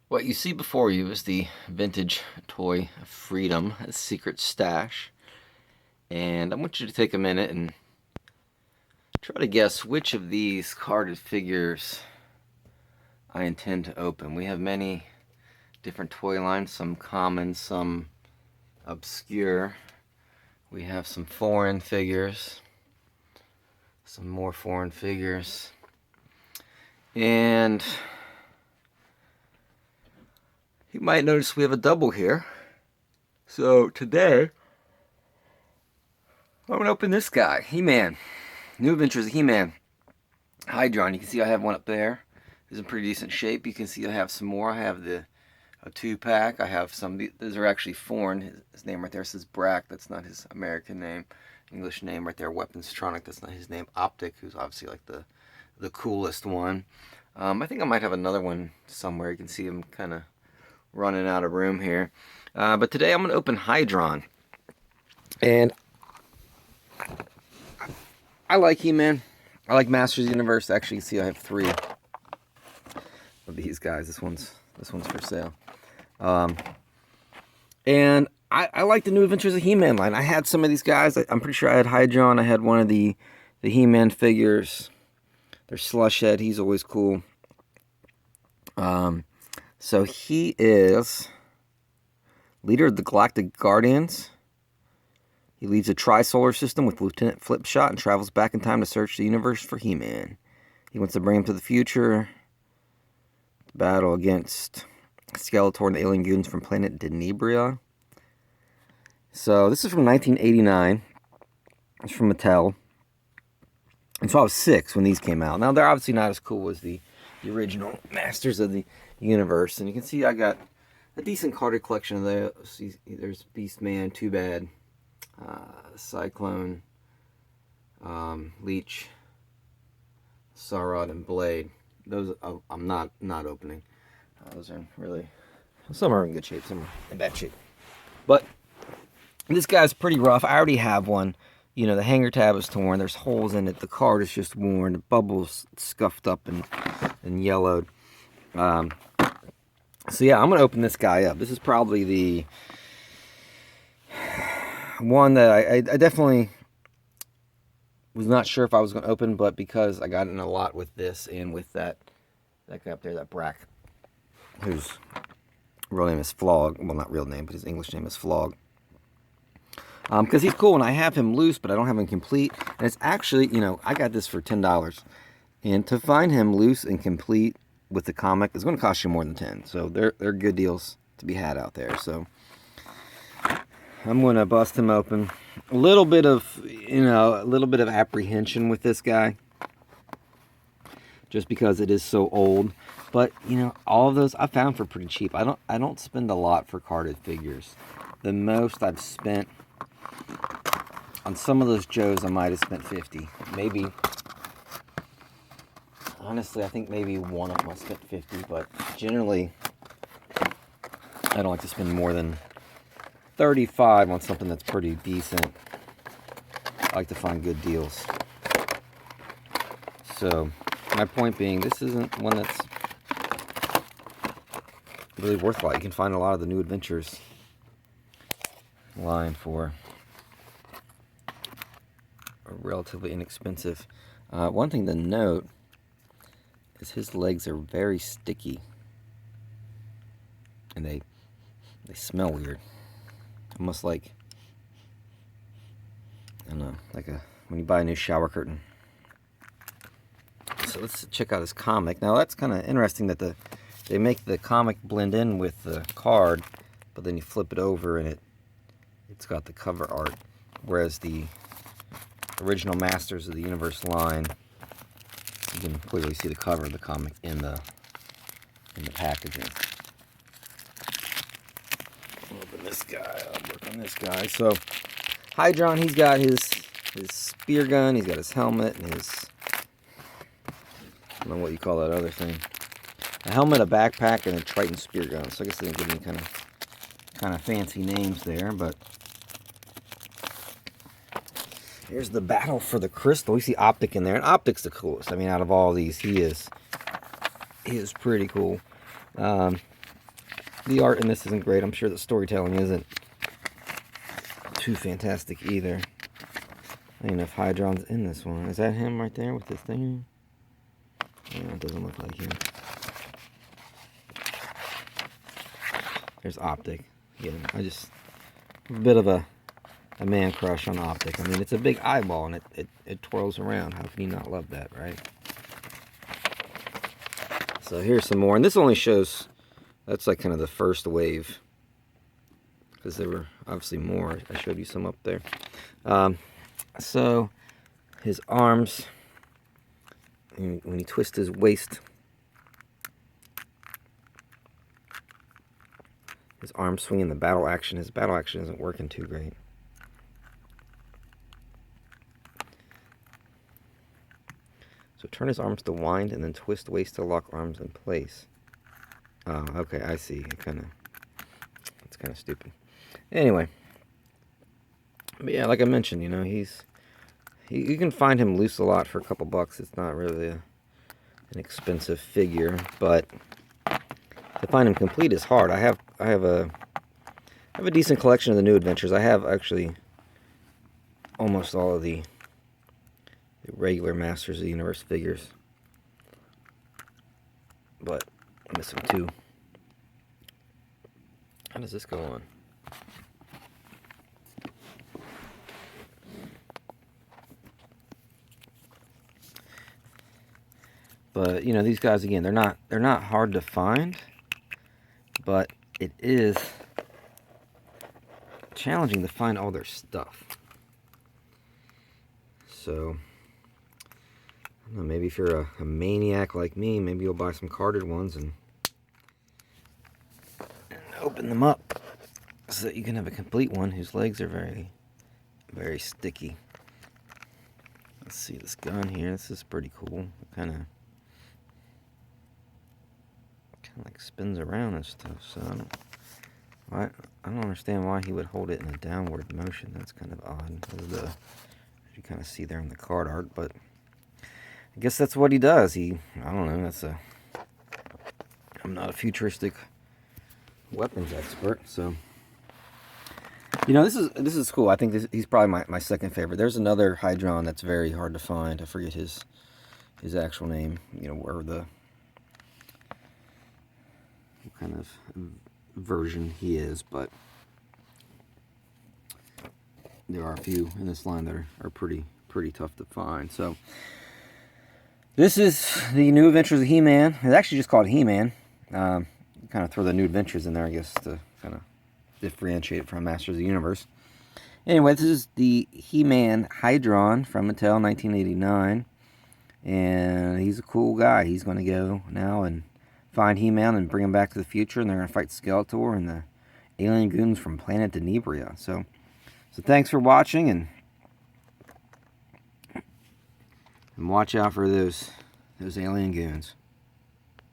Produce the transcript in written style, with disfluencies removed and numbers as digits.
What you see before you is the vintage toy Freedom Secret Stash. And I want you to take a minute and try to guess which of these carded figures I intend to open. We have many different toy lines, some common, some obscure. We have some foreign figures, some more foreign figures. And you might notice we have a double here. So today, I'm going to open this guy, He-Man. New Adventures of He-Man. Hydron. You can see I have one up there. It's in pretty decent shape. You can see I have some more. I have a 2-pack. I have some. Those are actually foreign. His name right there says Brack. That's not his American name. English name right there, Weaponstronic. That's not his name. Optic, who's obviously like the coolest one. I think I might have another one somewhere. You can see him kind of running out of room here. But today I'm going to open Hydron. And I like He-Man. I like Masters of the Universe. Actually, you see I have 3 of these guys. This one's for sale. And I like the New Adventures of He-Man line. I had some of these guys. I'm pretty sure I had Hydron. I had one of the He-Man figures. There's Slushhead. He's always cool. So he is leader of the Galactic Guardians. He leads a tri-solar system with Lieutenant Flipshot and travels back in time to search the universe for He-Man. He wants to bring him to the future. Battle against Skeletor and the alien goons from planet Denebria. So this is from 1989. It's from Mattel. And so I was 6 when these came out. Now they're obviously not as cool as the original Masters of the Universe. And you can see I got a decent carded collection of those. There's Beastman, Too Bad, Cyclone, Leech, Sarod, and Blade. Those I'm not opening. Those are really, some are in good shape, some are in bad shape. But this guy's pretty rough. I already have one. You know, the hanger tab is torn. There's holes in it. The card is just worn. The bubbles scuffed up and yellowed. So yeah, I'm going to open this guy up. This is probably the one that I definitely was not sure if I was going to open, but because I got in a lot with this and with that guy up there, that Brack, whose real name is Flog. Well, not real name, but his English name is Flog. Because he's cool, and I have him loose, but I don't have him complete. And it's actually, you know, I got this for $10. And to find him loose and complete with the comic is going to cost you more than 10. So they're good deals to be had out there. So I'm going to bust him open. A little bit of apprehension with this guy, just because it is so old. But you know, all of those I found for pretty cheap. I don't spend a lot for carded figures. The most I've spent on some of those Joes, I might have spent 50. Maybe, honestly, I think maybe one of them I spent 50. But generally, I don't like to spend more than 35 on something that's pretty decent. I like to find good deals. So, my point being, this isn't one that's really worthwhile. You can find a lot of the New Adventures line for a relatively inexpensive. One thing to note is his legs are very sticky, and they smell weird, almost like, I don't know, like when you buy a new shower curtain. So let's check out his comic. Now that's kind of interesting that they make the comic blend in with the card, but then you flip it over and it's got the cover art, whereas the original Masters of the Universe line, you can clearly see the cover of the comic in the packaging. Open this guy. I'll work on this guy. So Hydron, he's got his spear gun, he's got his helmet, and his, I don't know what you call that other thing. A helmet, a backpack, and a Triton spear gun. So I guess they didn't give me kind of fancy names there, but here's the battle for the crystal. You see Optic in there, and Optic's the coolest. I mean, out of all these, he is pretty cool. The art in this isn't great. I'm sure the storytelling isn't too fantastic either. I don't know if Hydron's in this one. Is that him right there with this thing? No, it doesn't look like him. There's Optic. Yeah, I just a bit of a man crush on Optic. I mean, it's a big eyeball and it twirls around. How can you not love that, right? So here's some more, and this only shows, that's like kind of the first wave, because there were obviously more. I showed you some up there. So his arms, when he twists his waist, his arms swinging the battle action. His battle action isn't working too great. So turn his arms to wind and then twist waist to lock arms in place. Oh, okay, I see. It's kind of stupid. Anyway, but yeah, like I mentioned, you know, you can find him loose a lot for a couple bucks. It's not really an expensive figure, but to find him complete is hard. I have a decent collection of the New Adventures. I have actually almost all of the regular Masters of the Universe figures, but I'm missing two. How does this go on? But you know, these guys again, they're not hard to find, but it is challenging to find all their stuff. So I don't know, maybe if you're a maniac like me, maybe you'll buy some carded ones and open them up so that you can have a complete one whose legs are very, very sticky. Let's see this gun here. This is pretty cool. Kind of like spins around and stuff. So I don't understand why he would hold it in a downward motion. That's kind of odd. As you kind of see there in the card art, but I guess that's what he does. I don't know. I'm not a futuristic weapons expert, so you know, this is cool. I think he's probably my second favorite. There's another Hydron that's very hard to find. I forget his actual name. You know, where what kind of version he is, but there are a few in this line that are pretty tough to find. So this is the New Adventures of He-Man. It's actually just called He-Man. Kind of throw the New Adventures in there, I guess, to kind of differentiate it from Masters of the Universe. Anyway, this is the He-Man Hydron from Mattel, 1989. And he's a cool guy. He's going to go now and find He-Man and bring him back to the future, and they're going to fight Skeletor and the alien goons from planet Denebria. So thanks for watching, and watch out for those alien goons.